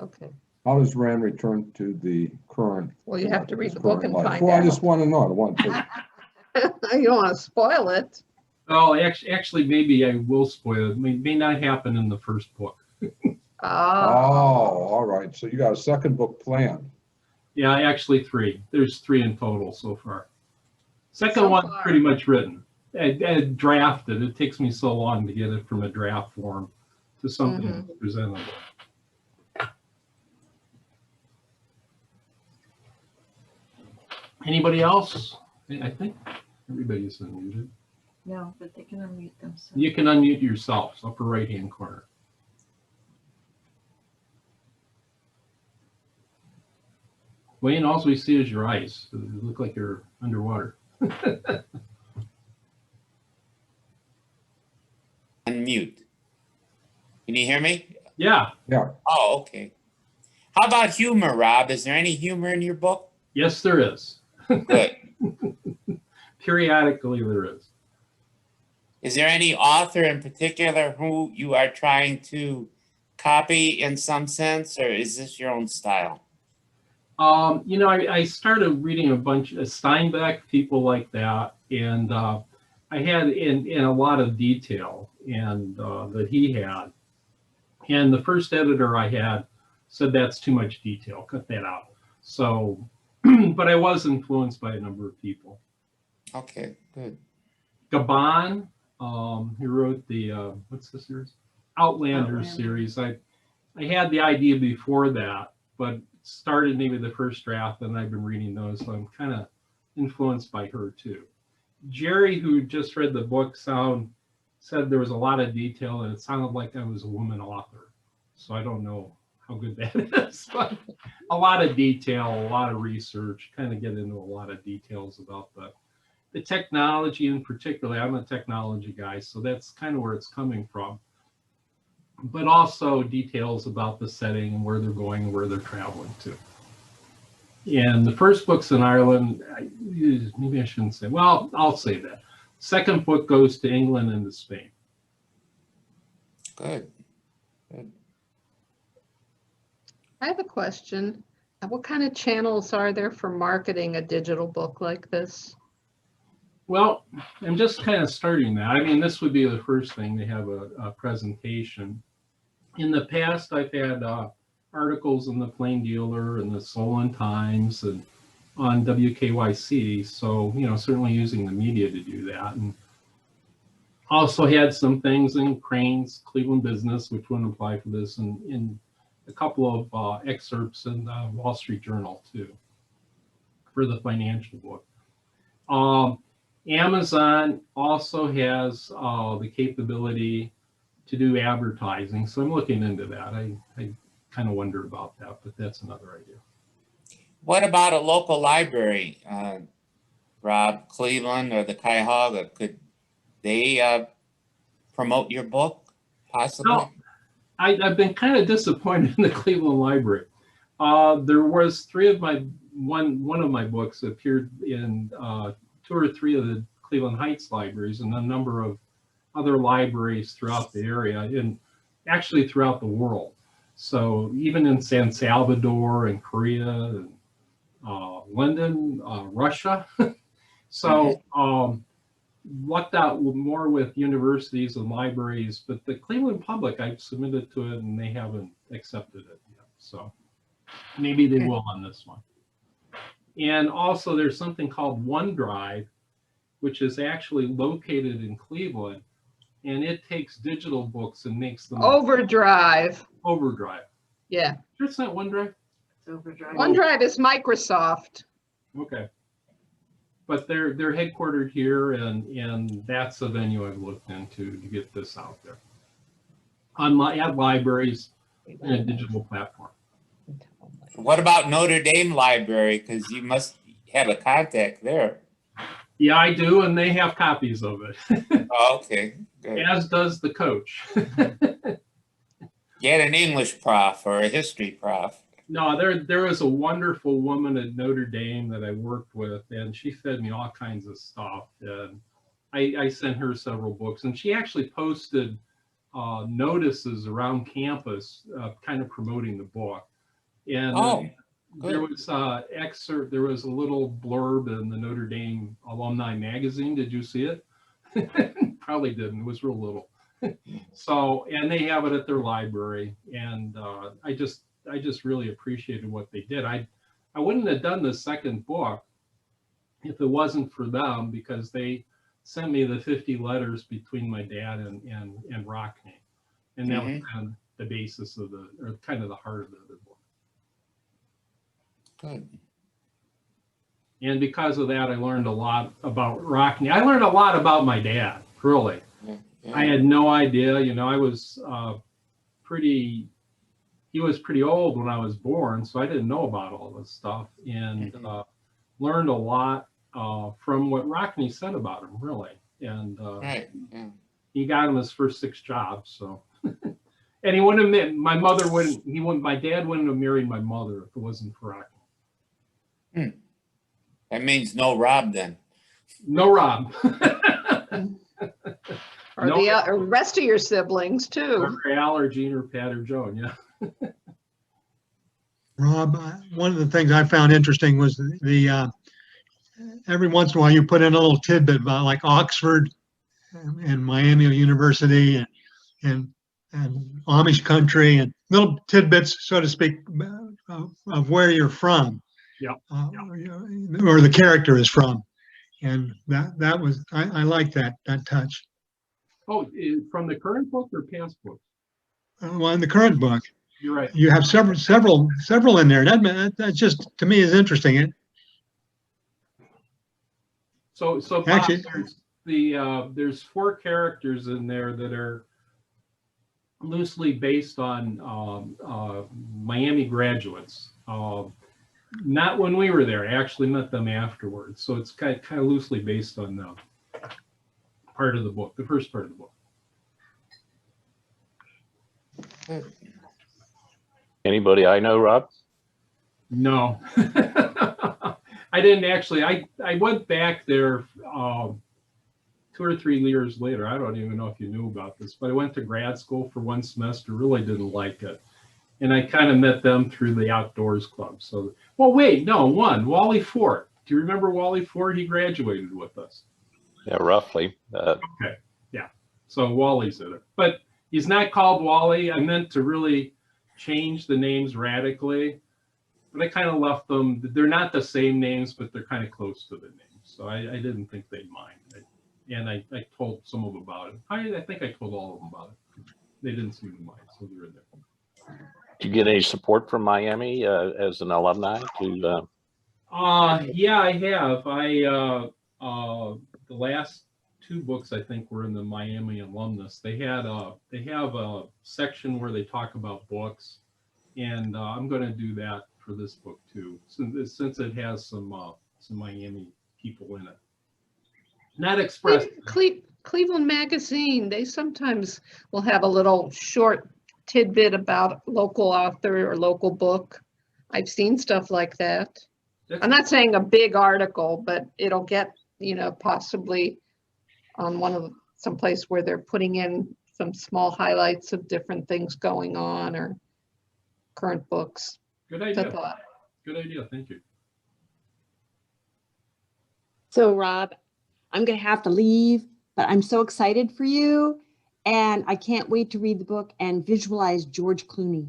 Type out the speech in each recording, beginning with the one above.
Okay. How does Rand return to the current? Well, you have to read his the book current and life? find Well, I out. just want to know. I want to. You don't want to spoil it. Oh, actually, maybe I will spoil it. May not happen in the first book. Oh, all right. So you got a second book planned. Yeah, actually 3. There's 3 in total so far. Second So one's far. pretty much written. I drafted. It takes me so long to get it from a draft form to something that's presentable. Anybody else? I think everybody's unmuted. No, but they can unmute themselves. You can unmute yourself, upper right-hand corner. Wayne, all we see is your eyes. You look like you're underwater. Unmute. Can you hear me? Yeah. Yeah. Oh, okay. How about humor, Rob? Is there any humor in your book? Yes, there is. Good. Periodically, there is. Is there any author in particular who you are trying to copy in some sense, or is this your own style? You know, I started reading a bunch of Steinbeck, people like that, and I had in a lot of detail and that he had. And the first editor I had said that's too much detail, cut that out. So, but I was influenced by a number of people. Okay, good. Gabon, he wrote the what's the series? Outlander series. I had the idea before that, but started maybe the first draft, and I've been reading those, so I'm kind of influenced by her too. Jerry, who just read the book, said there was a lot of detail, and it sounded like I was a woman author. So I don't know how good that is, but a lot of detail, a lot of research, kind of get into a lot of details about the technology in particular. I'm a technology guy, so that's kind of where it's coming from. But also details about the setting and where they're going and where they're traveling to. And the first book's in Ireland. Maybe I shouldn't say, well, I'll say that. Second book goes to England and to Spain. Good. Good. I have a question. What kind of channels are there for marketing a digital book like this? Well, I'm just kind of starting that. I mean, this would be the first thing to have a presentation. In the past, I've had articles in the Plain Dealer and the Solon Times and on WKYC. So, you know, certainly using the media to do that. And also had some things in Crane's Cleveland Business, which wouldn't apply for this, and in a couple of excerpts in the Wall Street Journal too, for the financial book. Amazon also has the capability to do advertising, so I'm looking into that. I kind of wonder about that, but that's another idea. What about a local library, Rob, Cleveland or the Cuyahoga? Could they promote your book, possibly? No, I've been kind of disappointed in the Cleveland Library. There was one of my books appeared in 2 or 3 of the Cleveland Heights libraries and a number of other libraries throughout the area and actually throughout the world. So even in San Salvador and Korea and London, Russia. So lucked out more with universities and libraries, but the Cleveland Public, I've submitted to it and they haven't accepted it yet. So maybe they will on this one. And also there's something called OneDrive, which is actually located in Cleveland, and it takes digital books and makes them Overdrive. Overdrive. Yeah. Sure it's not OneDrive? It's Overdrive. OneDrive is Microsoft. Okay. But they're headquartered here, and that's a venue I've looked into to get this out there. At libraries and a digital platform. What about Notre Dame Library? Because you must have a contact there. Yeah, I do, and they have copies of it. Oh, okay, good. As does the coach. Get an English prof or a history prof. No, there is a wonderful woman at Notre Dame that I worked with, and she fed me all kinds of stuff. And I sent her several books, and she actually posted notices around campus, kind of promoting the book. And Oh, there good. was excerpt. There was a little blurb in the Notre Dame Alumni Magazine. Did you see it? Probably didn't. It was real little. So, and they have it at their library, and I just really appreciated what they did. I wouldn't have done the second book if it wasn't for them, because they sent me the 50 letters between my dad and Rockney, and that was kind of the basis of or kind of the heart of the other book. Good. And because of that, I learned a lot about Rockney. I learned a lot about my dad, really. Yeah, yeah. I had no idea, I was he was pretty old when I was born, so I didn't know about all this stuff, and learned a lot from what Rockney said about him, really. And Right. Yeah. he got him his first 6 jobs, so. And he wouldn't have, my dad wouldn't have married my mother if it wasn't for Rockney. That means no Rob then. No Rob. Or No. the rest of your siblings too. Or Al or Gene or Pat or Joan, yeah. Rob, one of the things I found interesting was the every once in a while you put in a little tidbit about like Oxford and Miami University and Amish country, and little tidbits, so to speak, of where you're from. Yeah. Or the character is from. And that was, I like that touch. Oh, from the current book or past books? Well, in the current book, You're right. you have several in there. That just, to me, is interesting. So Bob, Actually- there's 4 characters in there that are loosely based on Miami graduates. Not when we were there. I actually met them afterwards. So it's kind of loosely based on them. Part of the book, the first part of the book. Good. Anybody I know, Rob? No. I didn't actually. I went back there 2 or 3 years later. I don't even know if you knew about this, but I went to grad school for 1 semester, really didn't like it. And I kind of met them through the outdoors club. So, well, wait, no, one, Wally Ford. Do you remember Wally Ford? He graduated with us. Yeah, roughly. Okay, yeah. So Wally's in it, but he's not called Wally. I meant to really change the names radically, but I kind of left them. They're not the same names, but they're kind of close to the names. So I didn't think they'd mind. And I told some of them about it. I think I told all of them about it. They didn't seem to mind, so they're in there. Did you get any support from Miami as an alumni? Yeah, I have. The last 2 books I think were in the Miami alumnus. They have a section where they talk about books, and I'm going to do that for this book too, since it has some Miami people in it. Not expressed. Cleveland Magazine, they sometimes will have a little short tidbit about local author or local book. I've seen stuff like that. I'm not saying a big article, but it'll get, possibly on someplace where they're putting in some small highlights of different things going on or current books. Good That's a idea. thought. Good idea. Thank you. So Rob, I'm going to have to leave, but I'm so excited for you. And I can't wait to read the book and visualize George Clooney.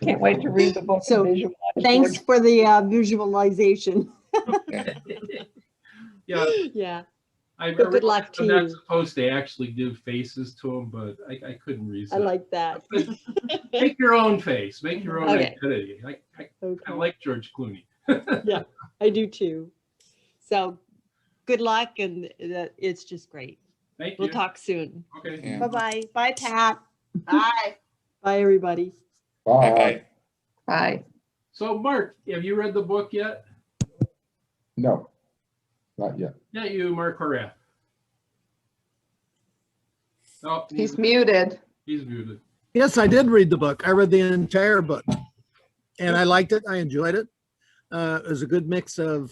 Can't wait to read the book. So, and visualize Thanks George. for the visualization. Yeah, Yeah. I Good realized luck to I'm not you. supposed to actually give faces to them, but I couldn't resist. I like that. Make your own face. Make your own Okay. identity. I Okay. like George Clooney. I do too. So good luck, and it's just great. Thank you. We'll talk soon. Okay. Yeah. Bye-bye. Bye, Pat. Bye. Bye, everybody. Bye. Bye-bye. Bye. So, Mark, have you read the book yet? No, not yet. Not you, Mark Horath. Oh, He's muted. He's muted. Yes, I did read the book. I read the entire book and I liked it. I enjoyed it. It was a good mix of,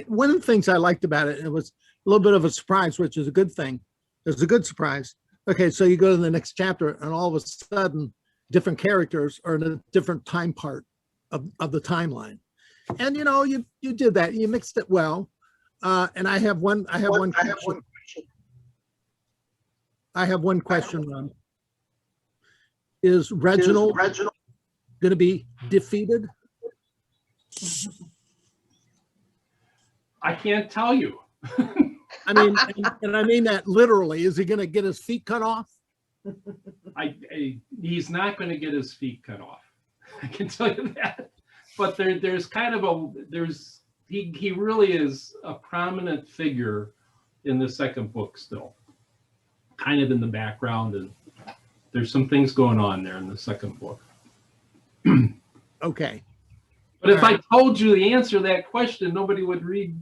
one of the things I liked about it, it was little bit of a surprise, which is a good thing. It's a good surprise. Okay, so you go to the next chapter, and all of a sudden, different characters are in a different time part of the timeline. And you did that. You mixed it well. And I have one question, Ron. Is Reginald going to be defeated? I can't tell you. I mean, and I mean that literally. Is he going to get his feet cut off? He's not going to get his feet cut off. I can tell you that. But there's kind of he really is a prominent figure in the second book still, kind of in the background, and there's some things going on there in the second book. Okay. But if I told you the answer to that question, nobody would read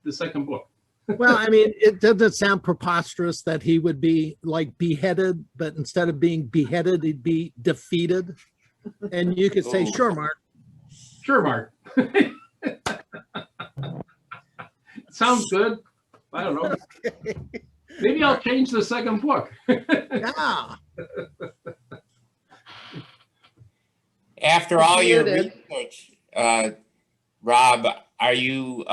the second book. Well, I mean, it doesn't sound preposterous that he would be like beheaded, but instead of being beheaded, he'd be defeated. And you could say, sure, Mark. Sure, Mark. Sounds good. I don't know. Okay. Maybe I'll change the second book. Yeah. After all your Muted. research, Rob, are you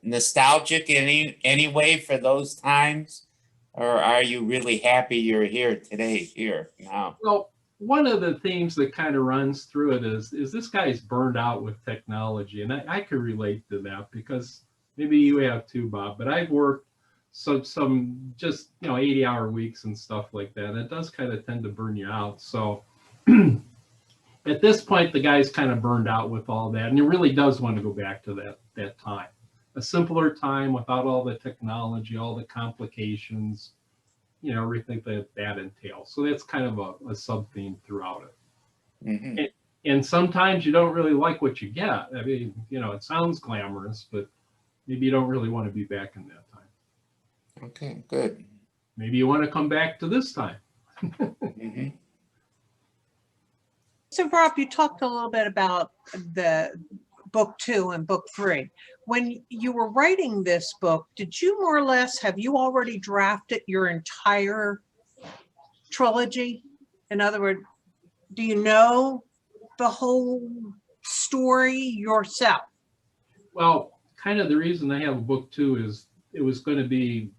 nostalgic in any way for those times? Or are you really happy you're here today, here now? Well, one of the themes that kind of runs through it is this guy's burned out with technology. And I could relate to that because maybe you have too, Bob, but I've worked some just, 80-hour weeks and stuff like that. And it does kind of tend to burn you out. So at this point, the guy's kind of burned out with all that. And he really does want to go back to that time, a simpler time without all the technology, all the complications, everything that entails. So that's kind of a sub-theme throughout it. Mm-hmm. And sometimes you don't really like what you get. I mean, it sounds glamorous, but maybe you don't really want to be back in that time. Okay, good. Maybe you want to come back to this time. Mm-hmm. So Rob, you talked a little bit about the book 2 and book 3. When you were writing this book, did you more or less, have you already drafted your entire trilogy? In other words, do you know the whole story yourself? Well, kind of the reason I have a book 2 is it was going to be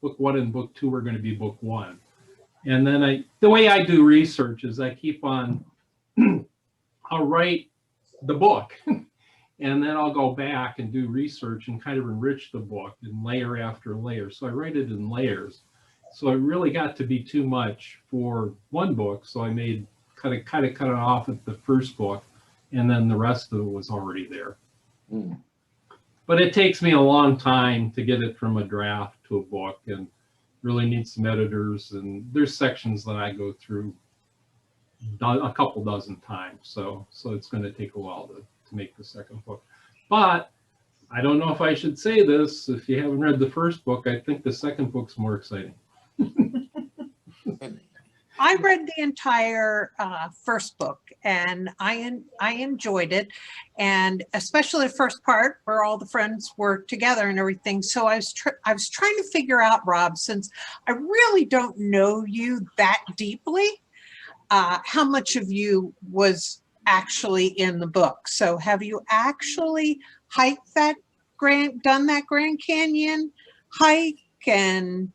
book 1 and book 2 were going to be book 1. And then the way I do research is I keep on, I'll write the book and then I'll go back and do research and kind of enrich the book in layer after layer. So I write it in layers. So it really got to be too much for one book. So I made cut it off at the first book, and then the rest of it was already there. Mm. But it takes me a long time to get it from a draft to a book, and really need some editors. And there's sections that I go through a couple dozen times. So it's going to take a while to make the second book. But I don't know if I should say this. If you haven't read the first book, I think the second book's more exciting. I read the entire first book, and I enjoyed it, and especially the first part where all the friends were together and everything. So I was trying to figure out, Rob, since I really don't know you that deeply, how much of you was actually in the book. So have you actually hiked done that Grand Canyon hike? And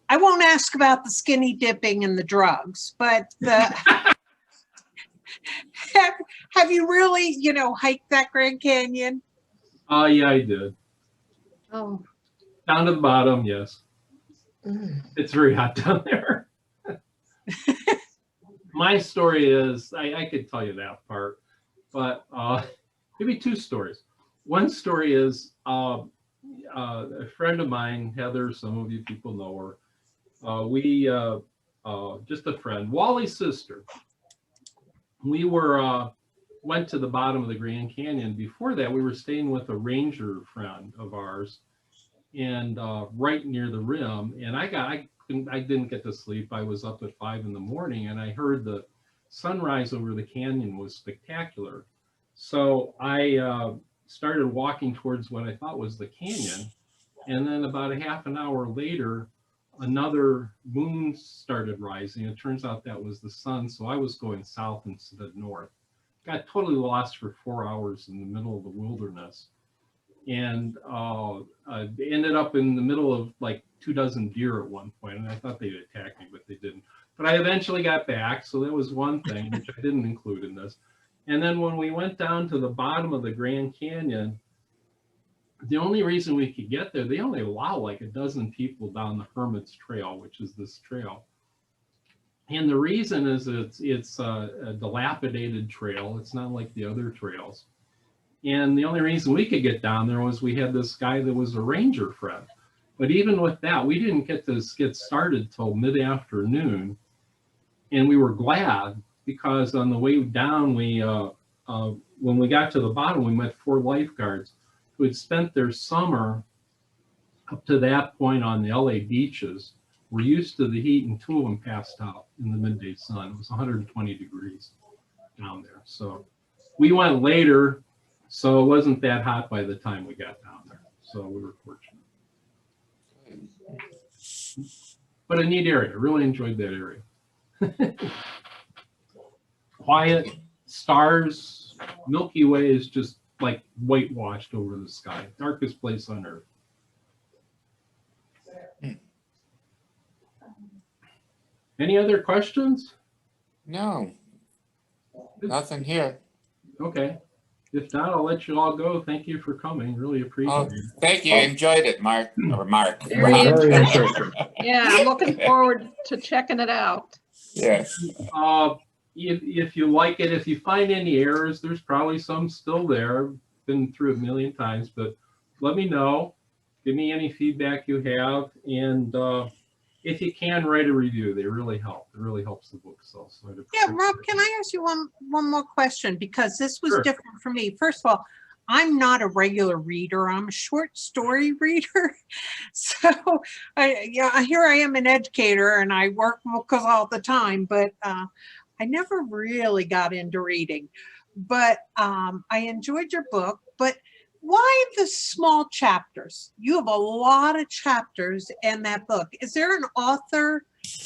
I won't ask about the skinny dipping and the drugs, but have you really, hiked that Grand Canyon? Yeah, I did. Oh. Down to the bottom, yes. Mm. It's very hot down there. My story is, I could tell you that part, but maybe two stories. One story is a friend of mine, Heather, some of you people know her. Just a friend, Wally's sister. We went to the bottom of the Grand Canyon. Before that, we were staying with a ranger friend of ours, and right near the rim. And I didn't get to sleep. I was up at 5 in the morning, and I heard the sunrise over the canyon was spectacular. So I started walking towards what I thought was the canyon, And then about a half an hour later, another moon started rising. It turns out that was the sun. So I was going south instead of north. Got totally lost for 4 hours in the middle of the wilderness. And ended up in the middle of like 24 deer at one point. And I thought they'd attack me, but they didn't. But I eventually got back. So that was one thing, which I didn't include in this. And then when we went down to the bottom of the Grand Canyon, the only reason we could get there, they only allow like a dozen people down the Hermit's Trail, which is this trail. And the reason is it's a dilapidated trail. It's not like the other trails. And the only reason we could get down there was we had this guy that was a ranger friend. But even with that, we didn't get started till mid-afternoon. And we were glad because on the way down, when we got to the bottom, we met 4 lifeguards who had spent their summer up to that point on the LA beaches, were used to the heat, and 2 of them passed out in the midday sun. It was 120 degrees down there. So we went later, so it wasn't that hot by the time we got down there. So we were fortunate. But a neat area. Really enjoyed that area. Quiet, stars, Milky Way is just like whitewashed over the sky. Darkest place on earth. Any other questions? No, nothing here. Okay. If not, I'll let you all go. Thank you for coming. Really appreciate Oh, it. thank you. Enjoyed it, Mark. Or Mark. Very Rob. Very interesting. Yeah, I'm looking forward to checking it out. Yes. If you like it, if you find any errors, there's probably some still there. Been through it a million times, but let me know. Give me any feedback you have, and if you can, write a review. They really help. It really helps the book sell. So Yeah, Rob, can I ask you one more question? Because this was Sure. different for me. First of all, I'm not a regular reader. I'm a short story reader. So here I am, an educator, and I work books all the time, but I never really got into reading. But I enjoyed your book. But why the small chapters? You have a lot of chapters in that book. Is there an author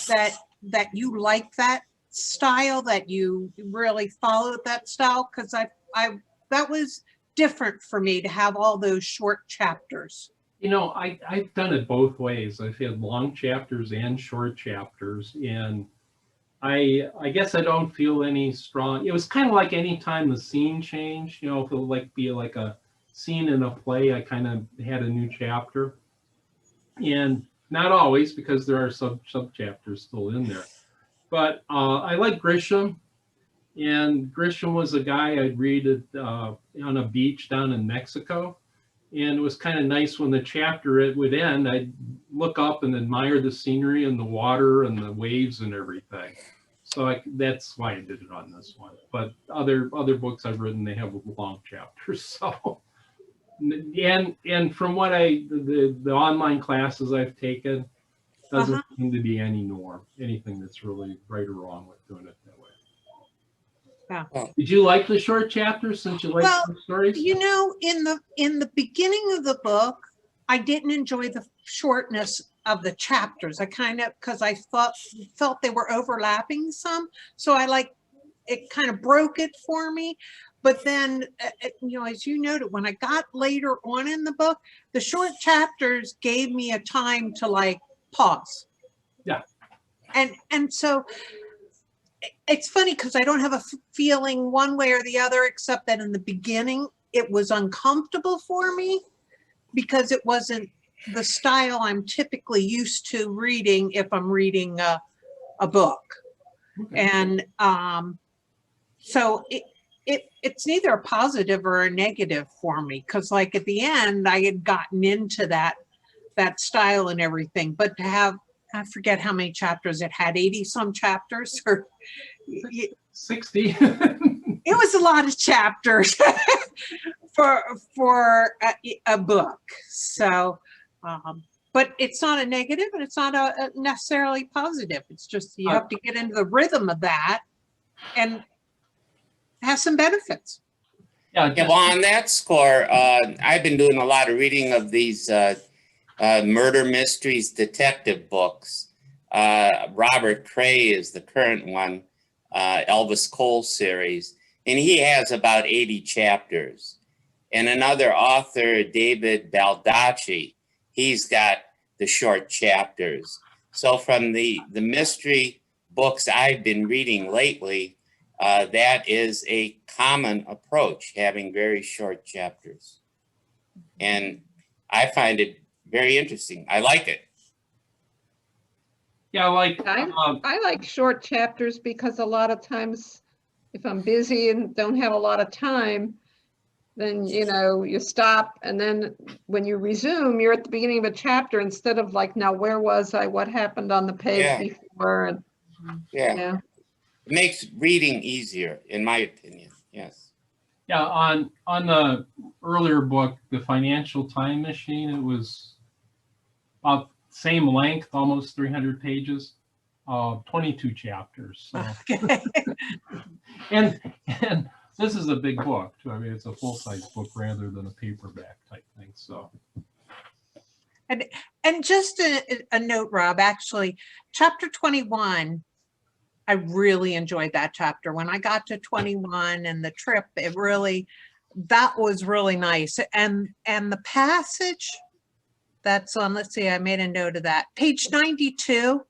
that you like that style, that you really followed that style? Because I that was different for me to have all those short chapters. You know, I've done it both ways. I've had long chapters and short chapters, and I guess I don't feel any strong. It was kind of like any time the scene changed, you know, if it would be like a scene in a play, I kind of had a new chapter. And not always, because there are sub chapters still in there. But I like Grisham. And Grisham was a guy I'd read on a beach down in Mexico. And it was kind of nice when the chapter it would end, I'd look up and admire the scenery and the water and the waves and everything. So that's why I did it on this one. But other books I've written, they have long chapters. So, and from what the online classes I've taken, doesn't seem to be anything that's really right or wrong with doing it that way. Yeah. Did you like the short chapters since you like short stories? You know, in the beginning of the book, I didn't enjoy the shortness of the chapters. I because I felt they were overlapping some. So it kind of broke it for me. But then, you know, as you noted, when I got later on in the book, the short chapters gave me a time to like pause. Yeah. And so it's funny because I don't have a feeling one way or the other, except that in the beginning, it was uncomfortable for me because it wasn't the style I'm typically used to reading if I'm reading a book. Okay. And so it's neither a positive or a negative for me, because like at the end, I had gotten into that style and everything, but to have, I forget how many chapters it had, 80 some chapters or 60. It was a lot of chapters for a book. So, but it's not a negative and it's not a necessarily positive. It's just you have to get into the rhythm of that and it has some benefits. Yeah, well, on that score, I've been doing a lot of reading of these murder mysteries, detective books. Robert Cray is the current one, Elvis Cole series, and he has about 80 chapters. And another author, David Baldacci, he's got the short chapters. So from the mystery books I've been reading lately, that is a common approach, having very short chapters. And I find it very interesting. I like it. Yeah, like, I like short chapters because a lot of times if I'm busy and don't have a lot of time, then, you know, you stop, and then when you resume, you're at the beginning of a chapter instead of like, now where was I? What happened on the page Yeah. before? And Yeah. It makes reading easier, in my opinion. Yes. yeah, on the earlier book, The Financial Time Machine, it was about same length, almost 300 pages, 22 chapters. So. Okay. and this is a big book too. I mean, it's a full-size book rather than a paperback type thing. So. And just a note, Rob, actually, chapter 21, I really enjoyed that chapter. When I got to 21 and the trip, that was really nice. And the passage that's on, let's see, I made a note of that. Page 92,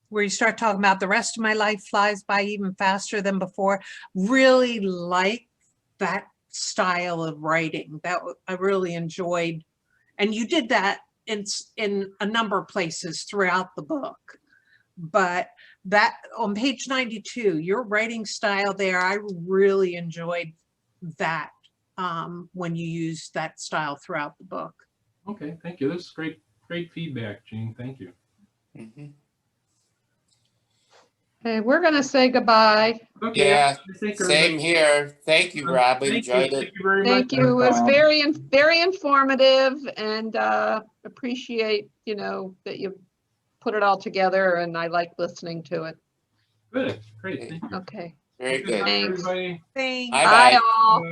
where you start talking about the rest of my life flies by even faster than before. Really like that style of writing. That I really enjoyed. And you did that in a number of places throughout the book. But that on page 92, your writing style there, I really enjoyed that when you used that style throughout the book. Okay, thank you. This is great feedback, Jean. Thank you. Mm-hmm. Okay, we're gonna say goodbye. Okay. Yeah, Thank same here. Thank you, Rob. Thank Enjoyed you. it. Thank you very Thank much. you. It was Rob. very informative, and appreciate, you know, that you put it all together, and I like listening to it. Good. Great. Thank you. Okay. Very Good night, good. Thanks. everybody. Thanks. Bye-bye. Bye all.